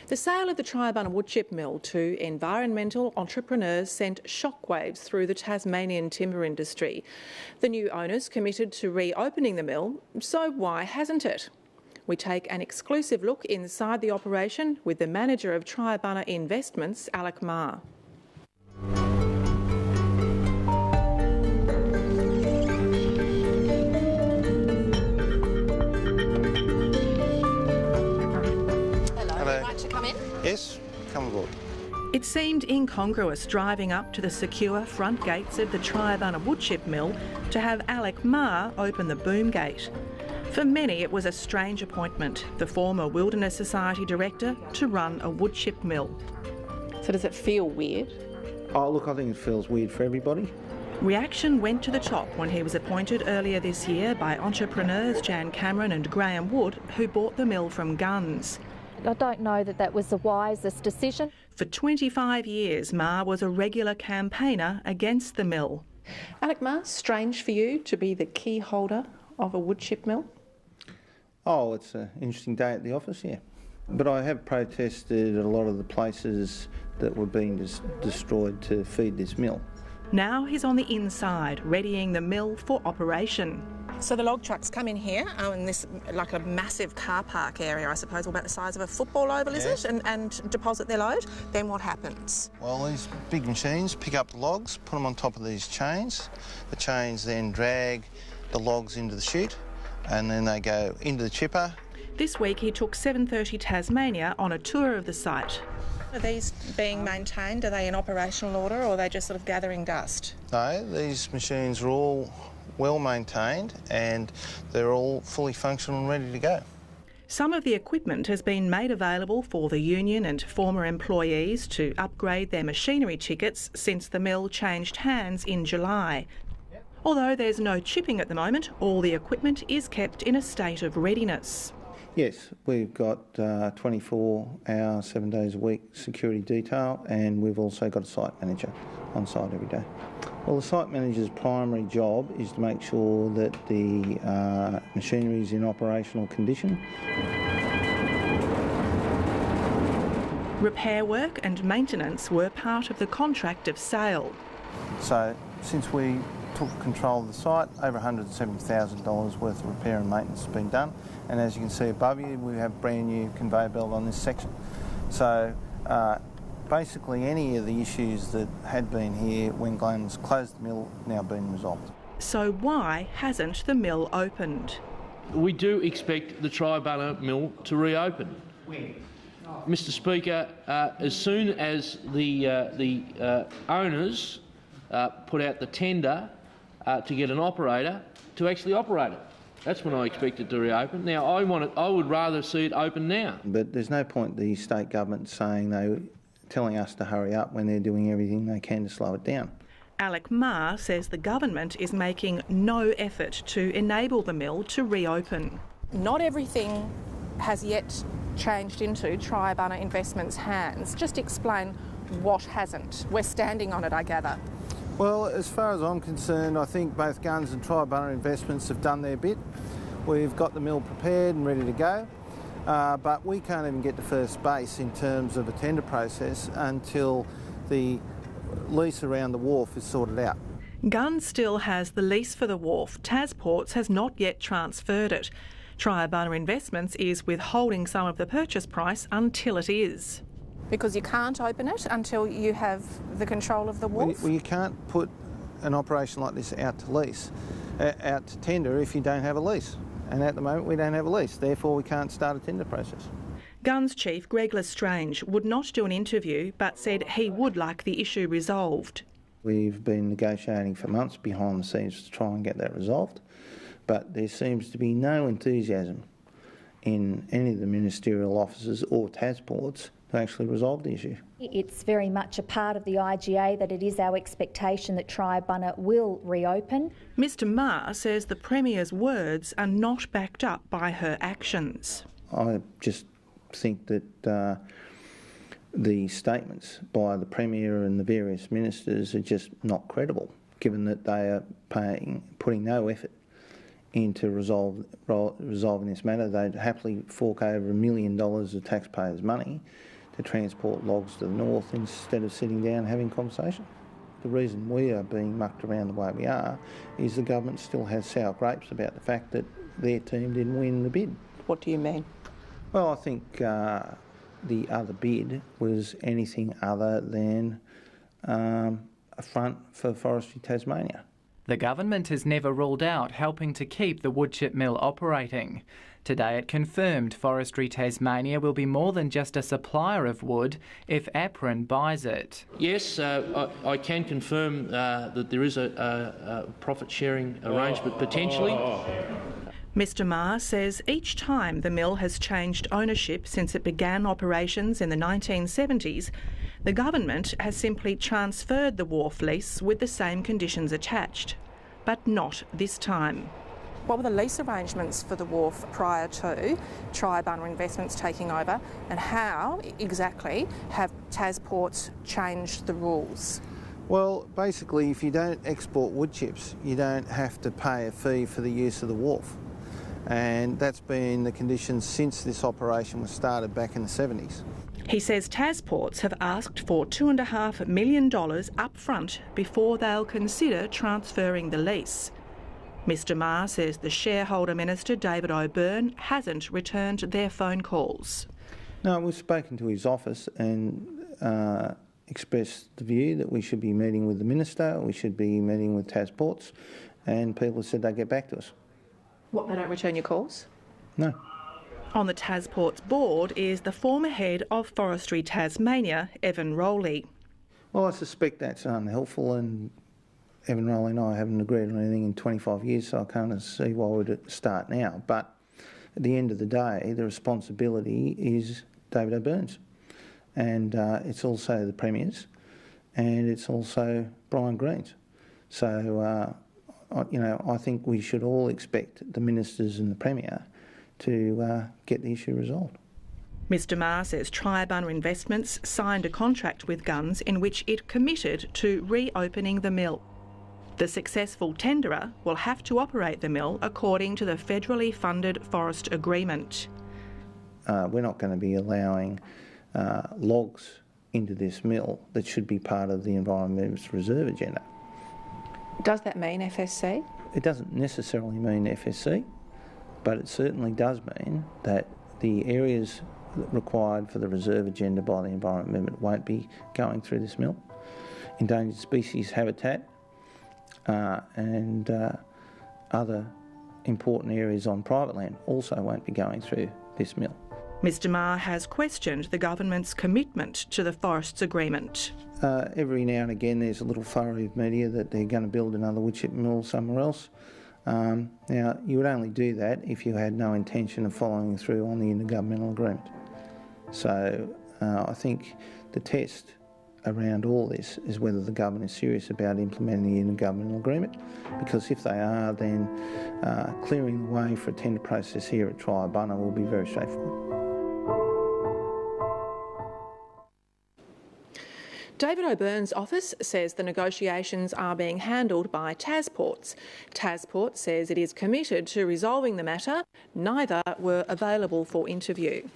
The sale of the Triabunna Woodchip Mill to environmental entrepreneurs sent shockwaves through the Tasmanian timber industry. The new owners committed to reopening the mill, so why hasn't it? We take an exclusive look inside the operation with the Manager of Triabunna Investments, Alec Marr. Yes, come aboard. It seemed incongruous driving up to the secure front gates of the Triabunna Woodchip Mill to have Alec Marr open the boom gate. For many it was a strange appointment, the former Wilderness Society director to run a woodchip mill. So does it feel weird? Oh look, I think it feels weird for everybody. Reaction went to the top when he was appointed earlier this year by entrepreneurs Jan Cameron and Graham Wood, who bought the mill from Gunns. I don't know that that was the wisest decision. For 25 years, Marr was a regular campaigner against the mill. Alec Marr, strange for you to be the key holder of a woodchip mill? Oh, it's an interesting day at the office, yeah. But I have protested at a lot of the places that were being destroyed to feed this mill. Now he's on the inside, readying the mill for operation. So the log trucks come in here, in this like a massive car park area, I suppose, about the size of a football oval, is it? And deposit their load. Then what happens? Well, these big machines pick up the logs, put them on top of these chains. The chains then drag the logs into the chute, and then they go into the chipper. This week he took 7:30 Tasmania on a tour of the site. Are these being maintained? Are they in operational order, or are they just sort of gathering dust? No, these machines are all well maintained and they're all fully functional and ready to go. Some of the equipment has been made available for the union and former employees to upgrade their machinery tickets since the mill changed hands in July. Although there's no chipping at the moment, all the equipment is kept in a state of readiness. Yes, we've got 24-hour, 7 days a week security detail, and we've also got a site manager on site every day. Well, the site manager's primary job is to make sure that the machinery is in operational condition. Repair work and maintenance were part of the contract of sale. So, since we took control of the site, over $170,000 worth of repair and maintenance has been done. And as you can see above you, we have brand new conveyor belt on this section. So basically any of the issues that had been here when Glenn's closed the mill now been resolved. So why hasn't the mill opened? We do expect the Triabunna mill to reopen. When? Mr Speaker, as soon as the owners put out the tender to get an operator to actually operate it. That's when I expect it to reopen. Now, I would rather see it open now. But there's no point the state government telling us to hurry up when they're doing everything they can to slow it down. Alec Marr says the government is making no effort to enable the mill to reopen. Not everything has yet changed into Triabunna Investments' hands. Just explain what hasn't. We're standing on it, I gather. Well, as far as I'm concerned, I think both Gunns and Triabunna Investments have done their bit. We've got the mill prepared and ready to go, but we can't even get to first base in terms of a tender process until the lease around the wharf is sorted out. Gunns still has the lease for the wharf. Tasports has not yet transferred it. Triabunna Investments is withholding some of the purchase price until it is. Because you can't open it until you have the control of the wharf? Well, you can't put an operation like this out to lease, out to tender if you don't have a lease. And at the moment we don't have a lease, therefore we can't start a tender process. Gunns Chief Greg Lestrange would not do an interview but said he would like the issue resolved. We've been negotiating for months behind the scenes to try and get that resolved, but there seems to be no enthusiasm in any of the ministerial offices or Tasports to actually resolve the issue. It's very much a part of the IGA that it is our expectation that Triabunna will reopen. Mr Marr says the Premier's words are not backed up by her actions. I just think that the statements by the Premier and the various ministers are just not credible, given that they are putting no effort into resolving this matter. They'd happily fork over $1 million of taxpayers' money to transport logs to the north instead of sitting down and having conversation. The reason we are being mucked around the way we are is the government still has sour grapes about the fact that their team didn't win the bid. What do you mean? Well, I think the other bid was anything other than a front for Forestry Tasmania. The government has never ruled out helping to keep the woodchip mill operating. Today it confirmed Forestry Tasmania will be more than just a supplier of wood if Apron buys it. Yes, I can confirm that there is a profit-sharing arrangement potentially. Mr Marr says each time the mill has changed ownership since it began operations in the 1970s, the government has simply transferred the wharf lease with the same conditions attached. But not this time. What were the lease arrangements for the wharf prior to Triabunna Investments taking over, and how exactly have TasPorts changed the rules? Well, basically, if you don't export wood chips, you don't have to pay a fee for the use of the wharf. And that's been the conditions since this operation was started back in the 70s. He says TasPorts have asked for $2.5 million up front before they'll consider transferring the lease. Mr Marr says the shareholder minister, David O'Byrne, hasn't returned their phone calls. No, we've spoken to his office and expressed the view that we should be meeting with the minister, we should be meeting with TasPorts, and people have said they'll get back to us. What, they don't return your calls? No. On the TasPorts board is the former head of Forestry Tasmania, Evan Rowley. Well, I suspect that's unhelpful, and Evan Rowley and I haven't agreed on anything in 25 years, so I can't see why we'd start now. But at the end of the day, the responsibility is David O'Byrne's, and it's also the Premier's, and it's also Brian Green's. So, I think we should all expect the ministers and the Premier to get the issue resolved. Mr Marr says Triabunna Investments signed a contract with Gunns in which it committed to reopening the mill. The successful tenderer will have to operate the mill according to the federally funded forest agreement. We're not going to be allowing logs into this mill that should be part of the Environment Reserve agenda. Does that mean FSC? It doesn't necessarily mean FSC, but it certainly does mean that the areas required for the reserve agenda by the Environment Movement won't be going through this mill. Endangered species habitat and other important areas on private land also won't be going through this mill. Mr Marr has questioned the government's commitment to the forests agreement. Every now and again there's a little flurry of media that they're going to build another woodchip mill somewhere else. Now, you would only do that if you had no intention of following through on the intergovernmental agreement. So I think the test around all this is whether the government is serious about implementing the intergovernmental agreement, because if they are, then clearing the way for a tender process here at Triabunna will be very straightforward. David O'Byrne's office says the negotiations are being handled by TasPorts. TasPorts says it is committed to resolving the matter. Neither were available for interview.